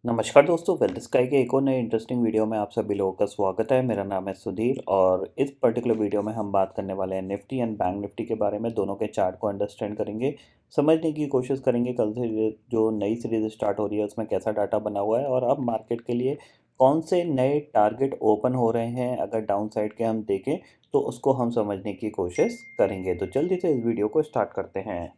नमस्कार दोस्तों, wealth sky के एक और नए इंटरेस्टिंग वीडियो में आप सभी लोगों का स्वागत है। मेरा नाम है सुधीर और इस पर्टिकुलर वीडियो में हम बात करने वाले हैं निफ्टी एंड बैंक निफ्टी के बारे में। दोनों के चार्ट को अंडरस्टैंड करेंगे, समझने की कोशिश करेंगे कल से जो नई सीरीज स्टार्ट हो रही है उसमें कैसा डाटा बना हुआ है और अब मार्केट के लिए कौन से नए टारगेट ओपन हो रहे हैं। अगर डाउन साइड के हम देखें तो उसको हम समझने की कोशिश करेंगे। तो जल्दी से इस वीडियो को स्टार्ट करते हैं।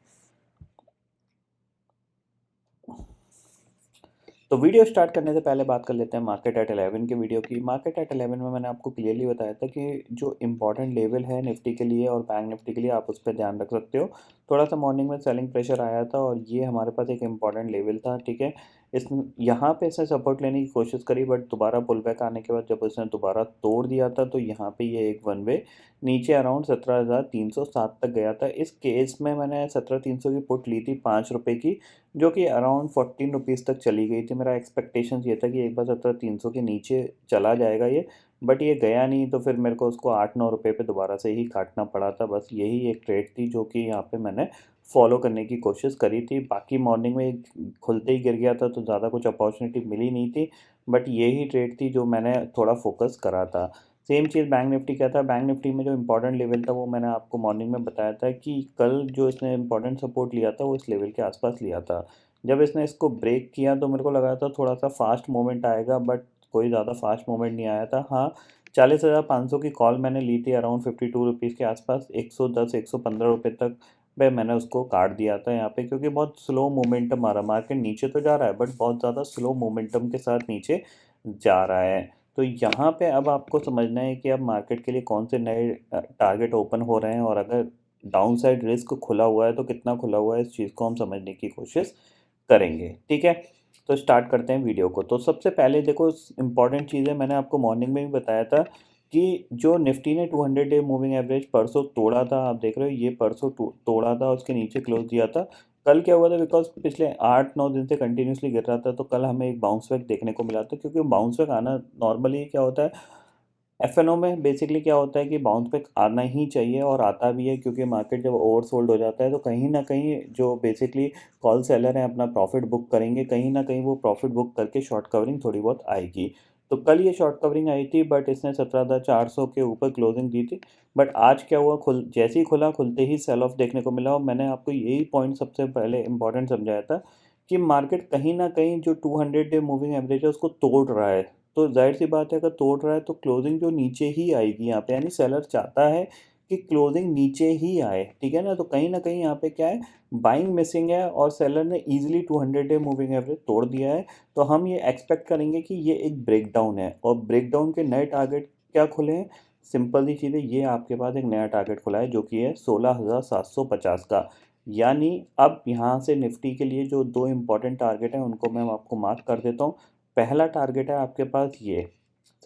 तो वीडियो स्टार्ट करने से पहले बात कर लेते हैं मार्केट एट 11 के वीडियो की। मार्केट एट 11 में मैंने आपको क्लियरली बताया था कि जो इंपॉर्टेंट लेवल है निफ्टी के लिए और बैंक निफ्टी के लिए आप उस पर ध्यान रख सकते हो। थोड़ा सा मॉर्निंग में सेलिंग प्रेशर आया था और ये हमारे पास एक इंपॉर्टेंट लेवल था, ठीक है। इस यहाँ पे इसने सपोर्ट लेने की कोशिश करी बट दोबारा पुल बैक आने के बाद जब उसने दोबारा तोड़ दिया था तो यहाँ पे ये एक वन वे नीचे अराउंड 17,307 तक गया था। इस केस में मैंने 17,300 की पुट ली थी 5 रुपये की, जो कि अराउंड 14 रुपीज़ तक चली गई थी। मेरा एक्सपेक्टेशन ये था कि एक बार 17,300 के नीचे चला जाएगा ये, बट ये गया नहीं। तो फिर मेरे को उसको 8-9 रुपये पे दोबारा से ही काटना पड़ा था। बस यही एक ट्रेड थी जो कि यहाँ पे मैंने फॉलो करने की कोशिश करी थी। बाकी मॉर्निंग में खुलते ही गिर गया था तो ज़्यादा कुछ अपॉर्चुनिटी मिली नहीं थी, बट यही ट्रेड थी जो मैंने थोड़ा फोकस करा था। सेम चीज़ बैंक निफ्टी का था। बैंक निफ्टी में जो इंपॉर्टेंट लेवल था वो मैंने आपको मॉर्निंग में बताया था कि कल जो इसने इंपॉर्टेंट सपोर्ट लिया था वो इस लेवल के आसपास लिया था। जब इसने इसको ब्रेक किया तो मेरे को लगा था थोड़ा सा फास्ट मूवमेंट आएगा, बट कोई ज़्यादा फास्ट मूवमेंट नहीं आया था। हाँ, 40,500 की कॉल मैंने ली थी अराउंड 52 रुपीज़ के आसपास। 110-115 रुपये तक पे मैंने उसको काट दिया था यहाँ पे, क्योंकि बहुत स्लो मोमेंटम आ रहा है। मार्केट नीचे तो जा रहा है बट बहुत ज़्यादा स्लो मोमेंटम के साथ नीचे जा रहा है। तो यहाँ पे अब आपको समझना है कि अब मार्केट के लिए कौन से नए टारगेट ओपन हो रहे हैं और अगर डाउन साइड रिस्क खुला हुआ है तो कितना खुला हुआ है, इस चीज़ को हम समझने की कोशिश करेंगे, ठीक है। तो स्टार्ट करते हैं वीडियो को। तो सबसे पहले देखो, इम्पॉर्टेंट चीज़ है, मैंने आपको मॉर्निंग में भी बताया था कि जो निफ्टी ने 200 डे मूविंग एवरेज परसों तोड़ा था, आप देख रहे हो ये परसों तोड़ा था, उसके नीचे क्लोज दिया था। कल क्या हुआ था, बिकॉज पिछले 8-9 दिन से कंटिन्यूसली गिर रहा था तो कल हमें एक बाउंस बैक देखने को मिला था। क्योंकि बाउंस बैक आना नॉर्मली क्या होता है, एफ-एन-ओ में बेसिकली क्या होता है कि बाउंस बैक आना ही चाहिए और आता भी है। क्योंकि मार्केट जब ओवरसोल्ड हो जाता है तो कहीं न कहीं जो बेसिकली कॉल सेलर हैं अपना प्रॉफिट बुक करेंगे, कहीं न कहीं वो प्रॉफिट बुक करके शॉर्ट कवरिंग थोड़ी बहुत आएगी। तो कल ये शॉर्ट कवरिंग आई थी बट इसने 17,400 के ऊपर क्लोजिंग दी थी। बट आज क्या हुआ, जैसे ही खुला खुलते ही सेल ऑफ देखने को मिला और मैंने आपको यही पॉइंट सबसे पहले इम्पोर्टेंट समझाया था कि मार्केट कहीं न कहीं जो 200 डे मूविंग एवरेज है उसको तोड़ रहा है। तो ज़ाहिर-सी बात है, अगर तोड़ रहा है तो क्लोजिंग जो नीचे ही आएगी यहाँ पे, यानी सेलर चाहता है कि क्लोजिंग नीचे ही आए, ठीक है ना। तो कहीं न कहीं यहाँ पे क्या है, बाइंग मिसिंग है और सेलर ने ईज़िली 200 डे मूविंग एवरेज तोड़ दिया है। तो हम ये एक्सपेक्ट करेंगे कि ये एक ब्रेकडाउन है और ब्रेकडाउन के नए टारगेट क्या खुले हैं, सिंपल सी चीज़ है, ये आपके पास एक नया टारगेट खुला है जो कि है 16,750 का। यानी अब यहाँ से निफ्टी के लिए जो 2 इम्पोर्टेंट टारगेट हैं उनको मैं आपको मार्क कर देता हूँ। पहला टारगेट है आपके पास ये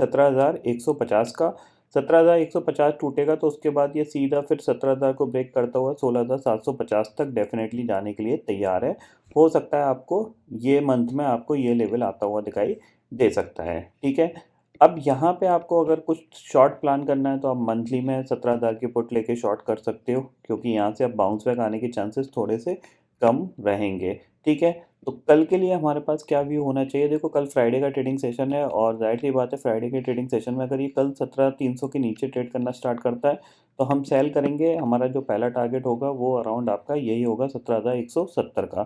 17,150 का। 17,150 टूटेगा तो उसके बाद ये सीधा फिर 17,000 को ब्रेक करता हुआ 16,750 तक डेफिनेटली जाने के लिए तैयार है। हो सकता है आपको ये मंथ में आपको ये लेवल आता हुआ दिखाई दे सकता है, ठीक है। अब यहाँ पे आपको अगर कुछ शॉर्ट प्लान करना है तो आप मंथली में 17,000 की पुट लेके शॉर्ट कर सकते हो, क्योंकि यहाँ से अब बाउंस बैक आने के चांसेस थोड़े से कम रहेंगे, ठीक है। तो कल के लिए हमारे पास क्या व्यू होना चाहिए, देखो कल फ्राइडे का ट्रेडिंग सेशन है और ज़ाहिर-सी बात है फ्राइडे के ट्रेडिंग सेशन में अगर ये कल 17,300 के नीचे ट्रेड करना स्टार्ट करता है तो हम सेल करेंगे। हमारा जो पहला टारगेट होगा वो अराउंड आपका यही होगा 17,170 का।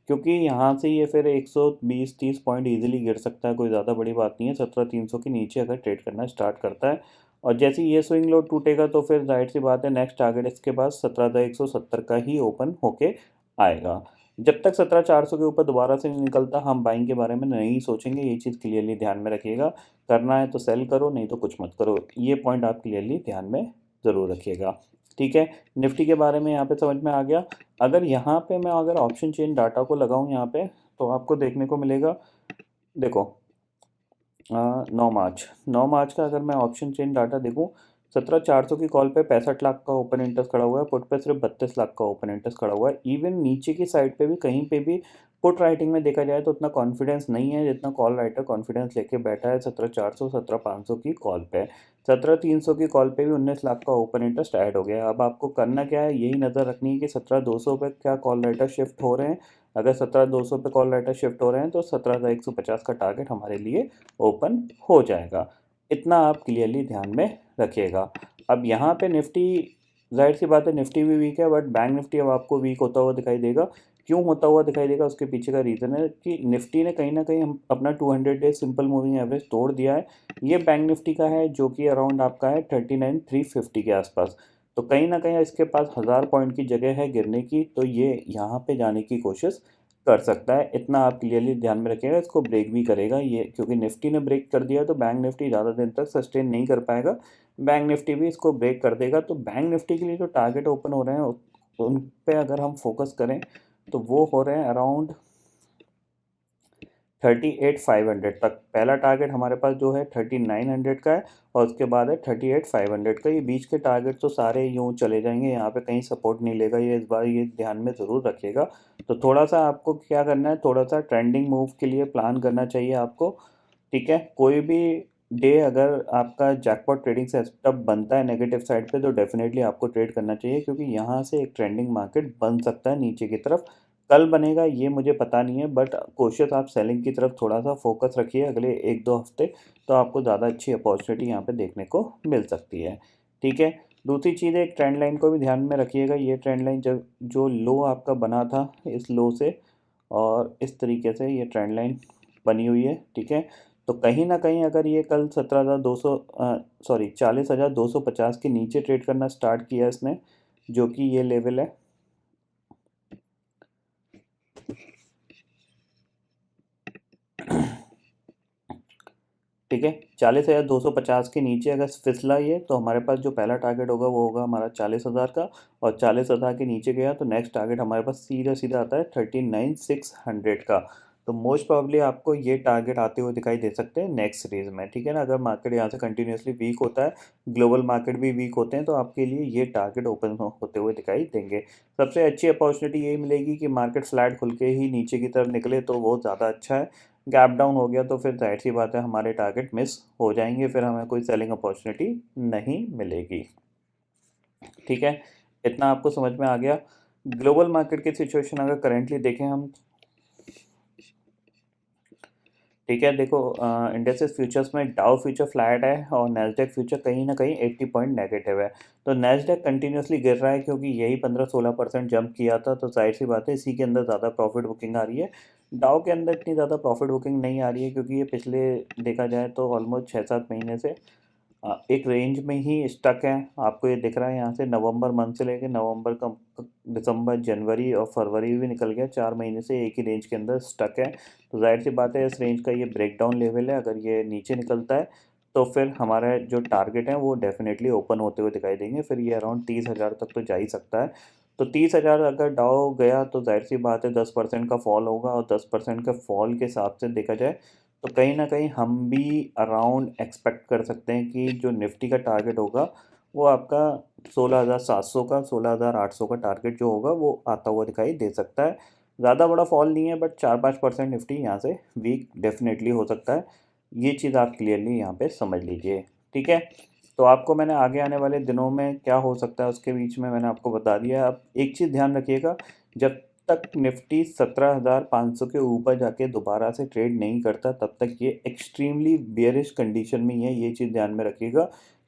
क्योंकि यहाँ से ये फिर 120-30 पॉइंट ईज़िली गिर सकता है, कोई ज़्यादा बड़ी बात नहीं है 17,300 के नीचे अगर ट्रेड करना स्टार्ट करता है। और जैसे ही ये स्विंग लो टूटेगा तो फिर ज़ाहिर-सी बात है नेक्स्ट टारगेट इसके पास 17,170 का ही ओपन होके आएगा। जब तक 17,400 के ऊपर दोबारा से नहीं निकलता हम बाइंग के बारे में नहीं सोचेंगे, ये चीज़ क्लियरली ध्यान में रखिएगा। करना है तो सेल करो, नहीं तो कुछ मत करो। ये पॉइंट आप क्लियरली ध्यान में ज़रूर रखिएगा, ठीक है। निफ्टी के बारे में यहाँ पे समझ में आ गया। अगर यहाँ पे मैं अगर ऑप्शन चेन डाटा को लगाऊँ यहाँ पे तो आपको देखने को मिलेगा, देखो 9 मार्च का अगर मैं ऑप्शन चेन डाटा देखूँ, 17,400 की कॉल पे 65 लाख का ओपन इंटरेस्ट खड़ा हुआ है, पुट पे सिर्फ 32 लाख का ओपन इंटरेस्ट खड़ा हुआ है। इवन नीचे की साइड पे भी कहीं पे भी पुट राइटिंग में देखा जाए तो उतना कॉन्फिडेंस नहीं है जितना कॉल राइटर कॉन्फिडेंस लेके बैठा है 17,400 17,500 की कॉल पे। 17,300 की कॉल पे भी 19 लाख का ओपन इंटरेस्ट ऐड हो गया। अब आपको करना क्या है, यही नज़र रखनी है कि 17,200 पे क्या कॉल राइटर शिफ्ट हो रहे हैं। अगर 17,200 पे कॉल राइटर शिफ्ट हो रहे हैं तो 17,150 का टारगेट हमारे लिए ओपन हो जाएगा। इतना आप क्लियरली ध्यान में रखिएगा। अब यहाँ पे निफ्टी, जाहिर सी बात है निफ्टी भी वीक है, बट बैंक निफ्टी अब आपको वीक होता हुआ दिखाई देगा। क्यों होता हुआ दिखाई देगा, उसके पीछे का रीज़न है कि निफ्टी ने कहीं ना कहीं हम अपना 200 डे सिंपल मूविंग एवरेज तोड़ दिया है। ये बैंक निफ्टी का है जो कि अराउंड आपका है 39,350 के आसपास। तो कहीं ना कहीं इसके पास 1000 पॉइंट की जगह है गिरने की, तो ये यहाँ पे जाने की कोशिश कर सकता है। इतना आप क्लियरली ध्यान में रखिएगा। इसको ब्रेक भी करेगा ये, क्योंकि निफ्टी ने ब्रेक कर दिया तो बैंक निफ्टी ज़्यादा दिन तक सस्टेन नहीं कर पाएगा। बैंक निफ्टी भी इसको ब्रेक कर देगा। तो बैंक निफ्टी के लिए जो टारगेट ओपन हो रहे हैं उन पे अगर हम फोकस करें तो वो हो रहे हैं अराउंड 38,500 तक। पहला टारगेट हमारे पास जो है 3900 का है और उसके बाद है 38,500 का। ये बीच के टारगेट तो सारे यूँ चले जाएंगे, यहाँ पे कहीं सपोर्ट नहीं लेगा ये, इस बार ये ध्यान में ज़रूर रखिएगा। तो थोड़ा सा आपको क्या करना है, थोड़ा सा ट्रेंडिंग मूव के लिए प्लान करना चाहिए आपको। ठीक है, कोई भी डे अगर आपका जैकपॉट ट्रेडिंग सेटअप बनता है नेगेटिव साइड पे तो डेफिनेटली आपको ट्रेड करना चाहिए, क्योंकि यहाँ से एक ट्रेंडिंग मार्केट बन सकता है नीचे की तरफ। कल बनेगा ये मुझे पता नहीं है, बट कोशिश आप सेलिंग की तरफ थोड़ा सा फोकस रखिए अगले 1-2 हफ्ते, तो आपको ज़्यादा अच्छी अपॉर्चुनिटी यहाँ पे देखने को मिल सकती है। ठीक है, दूसरी चीज़ है एक ट्रेंड लाइन को भी ध्यान में रखिएगा। ये ट्रेंड लाइन जब जो लो आपका बना था इस लो से, और इस तरीके से ये ट्रेंड लाइन बनी हुई है। ठीक है, तो कहीं ना कहीं अगर ये कल 17,200 सॉरी 40,250 के नीचे ट्रेड करना स्टार्ट किया इसने, जो कि ये लेवल है, ठीक है, 40,250 के नीचे अगर फिसला ये, तो हमारे पास जो पहला टारगेट होगा वो होगा हमारा 40,000 का। और 40,000 के नीचे गया तो नेक्स्ट टारगेट हमारे पास सीधा सीधा आता है 39,600 का। तो मोस्ट प्रोबेबली आपको ये टारगेट आते हुए दिखाई दे सकते हैं नेक्स्ट सीरीज में। ठीक है ना, अगर मार्केट यहाँ से कंटिन्यूसली वीक होता है, ग्लोबल मार्केट भी वीक होते हैं, तो आपके लिए ये टारगेट ओपन होते हुए दिखाई देंगे। सबसे अच्छी अपॉर्चुनिटी यही मिलेगी कि मार्केट फ्लैट खुल के ही नीचे की तरफ निकले तो वो ज़्यादा अच्छा है। गैप डाउन हो गया तो फिर जाहिर सी बात है हमारे टारगेट मिस हो जाएंगे, फिर हमें कोई सेलिंग अपॉर्चुनिटी नहीं मिलेगी। ठीक है, इतना आपको समझ में आ गया। ग्लोबल मार्केट की सिचुएशन अगर करेंटली देखें हम, ठीक है, देखो इंडेक्सेस फ्यूचर्स में डाउ फ्यूचर फ्लैट है और नैस्डैक फ्यूचर कहीं ना कहीं 80 पॉइंट नेगेटिव है। तो नैस्डैक कंटिन्यूसली गिर रहा है क्योंकि यही 15-16% जंप किया था, तो जाहिर सी बात है इसी के अंदर ज़्यादा प्रॉफिट बुकिंग आ रही है। डाउ के अंदर इतनी ज़्यादा प्रॉफिट बुकिंग नहीं आ रही है, क्योंकि ये पिछले देखा जाए तो ऑलमोस्ट 6-7 महीने से एक रेंज में ही स्टक है। आपको ये दिख रहा है यहाँ से नवंबर मंथ से लेकर नवंबर का दिसंबर जनवरी और फरवरी भी निकल गया, 4 महीने से एक ही रेंज के अंदर स्टक है। तो जाहिर सी बात है इस रेंज का ये ब्रेकडाउन लेवल है। अगर ये नीचे निकलता है तो फिर हमारा जो टारगेट है वो डेफिनेटली ओपन होते हुए दिखाई देंगे। फिर ये अराउंड 30,000 तक तो जा ही सकता है। तो 30,000 अगर डाउ गया तो जाहिर सी बात है 10% का फॉल होगा, और 10% का फॉल के हिसाब से देखा जाए तो कहीं ना कहीं हम भी अराउंड एक्सपेक्ट कर सकते हैं कि जो निफ्टी का टारगेट होगा वो आपका 16,700 का 16,800 का टारगेट जो होगा वो आता हुआ दिखाई दे सकता है। ज़्यादा बड़ा फॉल नहीं है, बट 4-5% निफ्टी यहाँ से वीक डेफिनेटली हो सकता है। ये चीज़ आप क्लियरली यहाँ पे समझ लीजिए। ठीक है, तो आपको मैंने आगे आने वाले दिनों में क्या हो सकता है उसके बीच में मैंने आपको बता दिया है। अब एक चीज़ ध्यान रखिएगा, जब तक निफ्टी 17,500 के ऊपर जाके दोबारा से ट्रेड नहीं करता तब तक ये एक्सट्रीमली बेयरिश कंडीशन में ही है। ये चीज़ ध्यान में रखिएगा,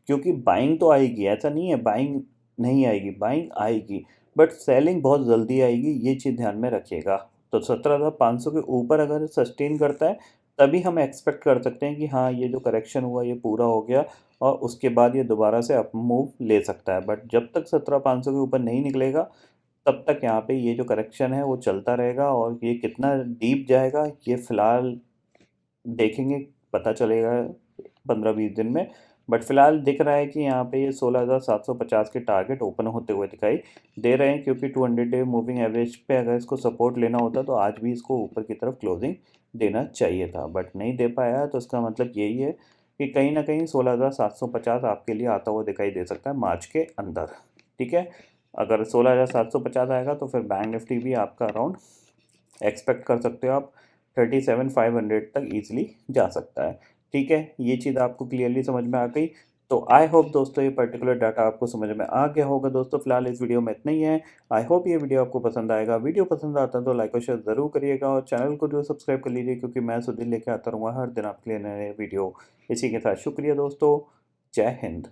क्योंकि बाइंग तो आएगी, ऐसा नहीं है बाइंग नहीं आएगी, बाइंग आएगी, बट सेलिंग बहुत जल्दी आएगी। ये चीज़ ध्यान में रखिएगा। तो 17,500 के ऊपर अगर सस्टेन करता है तभी हम एक्सपेक्ट कर सकते हैं कि हाँ ये जो करेक्शन हुआ ये पूरा हो गया, और उसके बाद ये दोबारा से अप मूव ले सकता है। बट जब तक 17,500 के ऊपर नहीं निकलेगा तब तक यहाँ पे ये जो करेक्शन है वो चलता रहेगा, और ये कितना डीप जाएगा ये फ़िलहाल देखेंगे, पता चलेगा 15-20 दिन में। बट फिलहाल दिख रहा है कि यहाँ पे ये 16,750 के टारगेट ओपन होते हुए दिखाई दे रहे हैं, क्योंकि 200 डे मूविंग एवरेज पे अगर इसको सपोर्ट लेना होता तो आज भी इसको ऊपर की तरफ क्लोजिंग देना चाहिए था, बट नहीं दे पाया है। तो इसका मतलब यही है कि कहीं ना कहीं 16,750 आपके लिए आता हुआ दिखाई दे सकता है मार्च के अंदर। ठीक है, अगर 16,750 आएगा तो फिर बैंक निफ्टी भी आपका अराउंड एक्सपेक्ट कर सकते हो आप 37,500 तक ईज़िली जा सकता है। ठीक है, ये चीज़ आपको क्लियरली समझ में आ गई। तो आई होप दोस्तों ये पर्टिकुलर डाटा आपको समझ में आ गया होगा दोस्तों। फिलहाल इस वीडियो में इतना ही है। आई होप ये वीडियो आपको पसंद आएगा। वीडियो पसंद आता है तो लाइक और शेयर ज़रूर करिएगा और चैनल को जो सब्सक्राइब कर लीजिए, क्योंकि मैं सुधीर लेके आता रहूँगा हर दिन आपके लिए नए वीडियो। इसी के साथ शुक्रिया दोस्तों। जय हिंद।